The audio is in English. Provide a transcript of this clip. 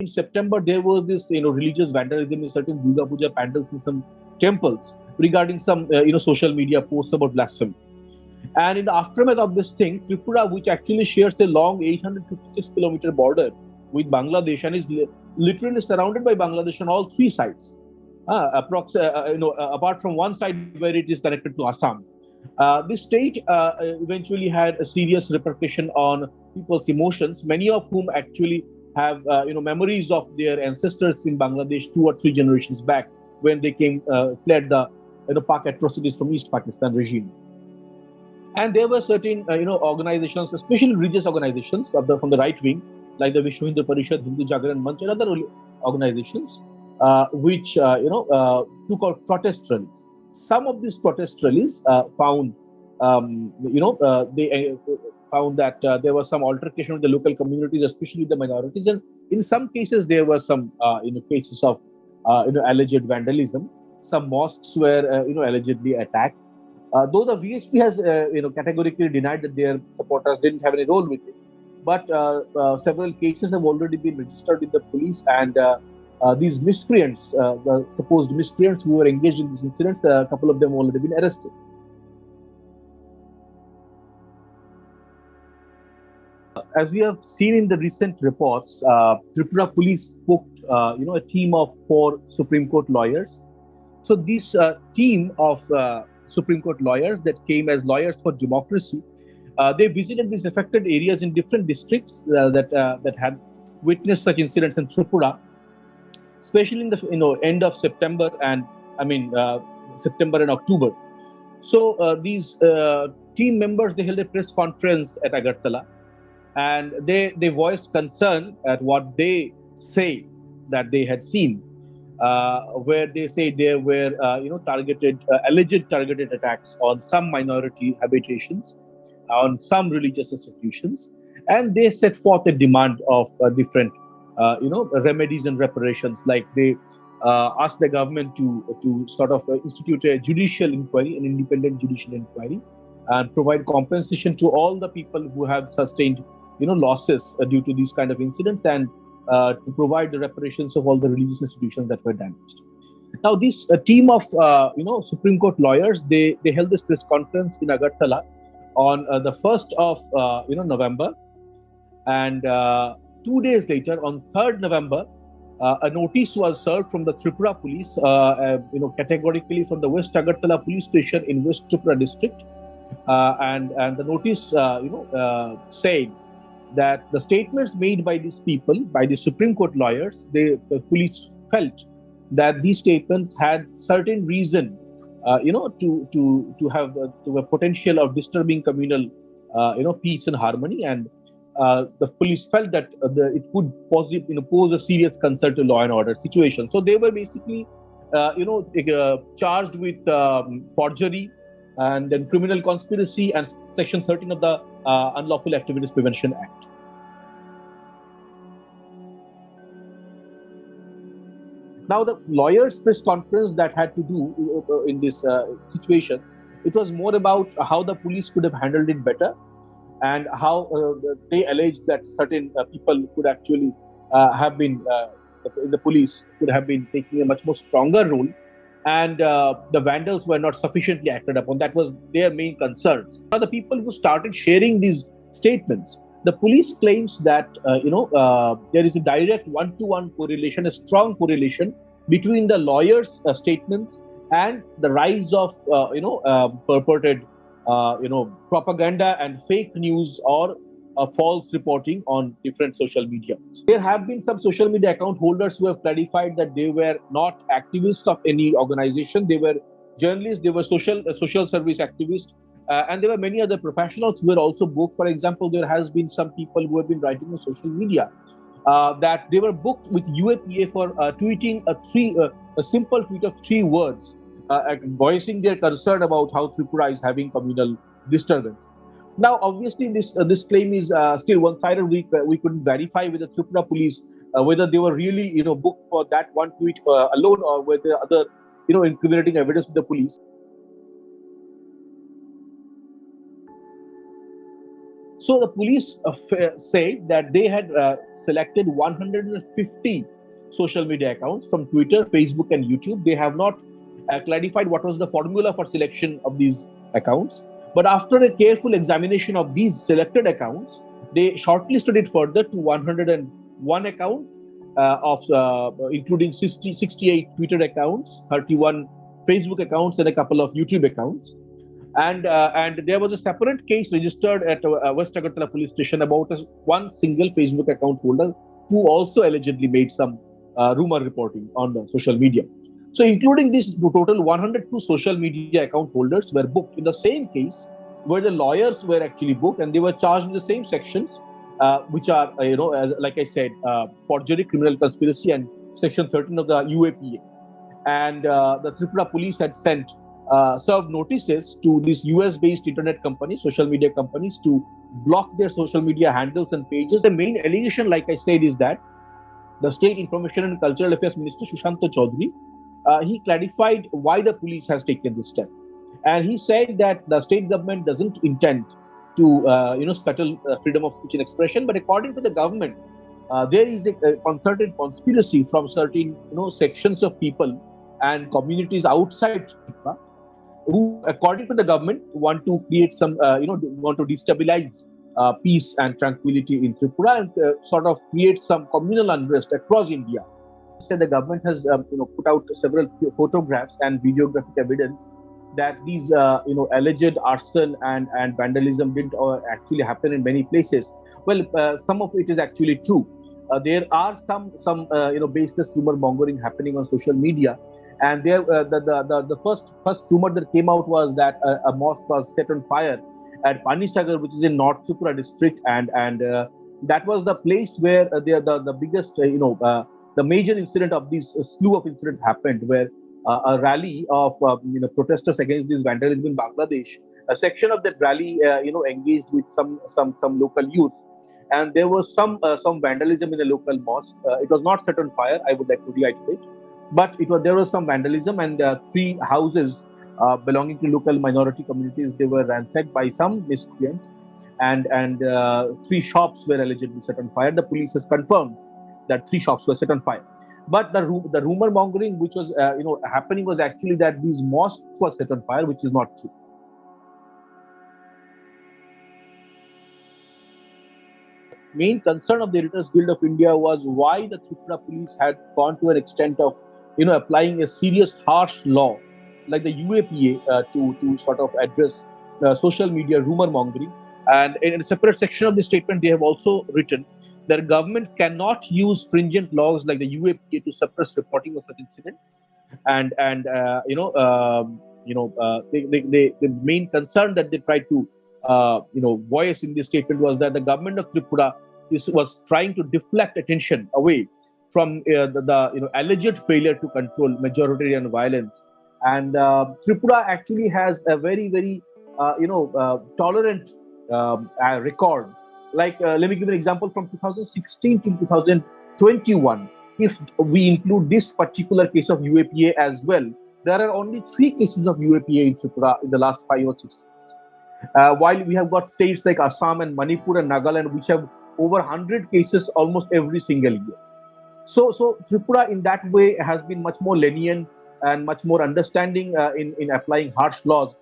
in September, there was this, religious vandalism in certain Durga Puja pandals in some temples regarding some, social media posts about blasphemy. And in the aftermath of this thing, Tripura, which actually shares a long 856-kilometer border with Bangladesh and is literally surrounded by Bangladesh on all three sides, apart from one side where it is connected to Assam. This state eventually had a serious repercussion on people's emotions, many of whom actually have memories of their ancestors in Bangladesh 2 or 3 generations back when they fled the Pak atrocities from East Pakistan regime. And there were certain organizations, especially religious organizations from the right wing, like the Vishwa Hindu Parishad, Hindu Jagaran Manch, and other organizations, which took out protest rallies. Some of these protest rallies found, they found that there was some altercation with the local communities, especially the minorities, and in some cases there were some cases of alleged vandalism. Some mosques were allegedly attacked. Though the VHP has categorically denied that their supporters didn't have any role with it, but several cases have already been registered with the police, and these miscreants, the supposed miscreants who were engaged in these incidents, a couple of them have already been arrested. As we have seen in the recent reports, Tripura police booked, a team of 4 Supreme Court lawyers. So this team of Supreme Court lawyers that came as lawyers for democracy, they visited these affected areas in different districts that had witnessed such incidents in Tripura, especially in the end of September and September and October. So these team members, they held a press conference at Agartala, and they voiced concern at what they say that they had seen, where they say there were alleged targeted attacks on some minority habitations, on some religious institutions, and they set forth a demand of different remedies and reparations. Like they asked the government to sort of institute a judicial inquiry, an independent judicial inquiry, and provide compensation to all the people who have sustained losses due to these kind of incidents, and to provide the reparations of all the religious institutions that were damaged. Now, this team of Supreme Court lawyers, they held this press conference in Agartala on the 1st of November, and 2 days later, on 3rd November, a notice was served from the Tripura police, categorically from the West Agartala police station in West Tripura district, and the notice said that the statements made by these people, by the Supreme Court lawyers, the police felt that these statements had certain reason, to have a potential of disturbing communal, peace and harmony, and the police felt that it could pose a serious concern to law and order situation. So they were basically, charged with forgery and then criminal conspiracy and Section 13 of the Unlawful Activities Prevention Act. Now, the lawyers' press conference that had to do in this situation, it was more about how the police could have handled it better, and how they alleged that certain people could actually have been, the police could have been taking a much more stronger role, and the vandals were not sufficiently acted upon. That was their main concerns. Now, the people who started sharing these statements, the police claims that there is a direct one-to-one correlation, a strong correlation between the lawyers' statements and the rise of purported propaganda and fake news or false reporting on different social media. There have been some social media account holders who have clarified that they were not activists of any organization. They were journalists, they were social service activists, and there were many other professionals who were also booked. For example, there has been some people who have been writing on social media that they were booked with UAPA for tweeting a simple tweet of 3 words, voicing their concern about how Tripura is having communal disturbances. Now, obviously, this claim is still one-sided. We couldn't verify with the Tripura police whether they were really booked for that one tweet alone, or whether other incriminating evidence with the police. So the police say that they had selected 150 social media accounts from Twitter, Facebook, and YouTube. They have not clarified what was the formula for selection of these accounts. But after a careful examination of these selected accounts, they shortlisted it further to 101 account of including 68 Twitter accounts, 31 Facebook accounts, and a couple of YouTube accounts. And there was a separate case registered at West Agartala police station about one single Facebook account holder who also allegedly made some rumor reporting on the social media. So, including this, total 102 social media account holders were booked in the same case, where the lawyers were actually booked, and they were charged in the same sections, which are, as like I said, forgery, criminal conspiracy, and Section 13 of the UAPA. And the Tripura police had served notices to these US-based internet companies, social media companies, to block their social media handles and pages. The main allegation, like I said, is that the State Information and Cultural Affairs Minister Sushanta Chaudhary, he clarified why the police has taken this step, and he said that the state government doesn't intend to, scuttle freedom of speech and expression, but according to the government, there is a concerted conspiracy from certain, sections of people and communities outside Tripura, who, according to the government, want to create some, want to destabilize peace and tranquility in Tripura and sort of create some communal unrest across India. Instead, the government has, put out several photographs and videographic evidence that these, alleged arson and vandalism didn't actually happen in many places. Well, some of it is actually true. There are some baseless rumor mongering happening on social media. And there, the first rumor that came out was that a mosque was set on fire at Panisagar, which is in North Tripura district, and that was the place where the biggest, the major incident of this slew of incidents happened, where a rally of protesters against this vandalism in Bangladesh. A section of that rally, engaged with some local youths, and there was some vandalism in the local mosque. It was not set on fire, I would like to reiterate, but there was some vandalism, and three houses belonging to local minority communities, they were ransacked by some miscreants, and three shops were allegedly set on fire. The police has confirmed that three shops were set on fire. But the rumor mongering which was happening was actually that these mosques were set on fire, which is not true. Main concern of the Editors Guild of India was why the Tripura police had gone to an extent of applying a serious, harsh law like the UAPA to sort of address social media rumor mongering. And in a separate section of the statement, they have also written that government cannot use stringent laws like the UAPA to suppress reporting of such incidents. And the main concern that they tried to voice in this statement was that the government of Tripura was trying to deflect attention away from the alleged failure to control majoritarian violence. And Tripura actually has a very, very tolerant record. Like, let me give an example from 2016 to 2021. If we include this particular case of UAPA as well, there are only 3 cases of UAPA in Tripura in the last 5 or 6 years. While we have got states like Assam and Manipur and Nagaland, which have over 100 cases almost every single year. So Tripura in that way has been much more lenient and much more understanding in applying harsh laws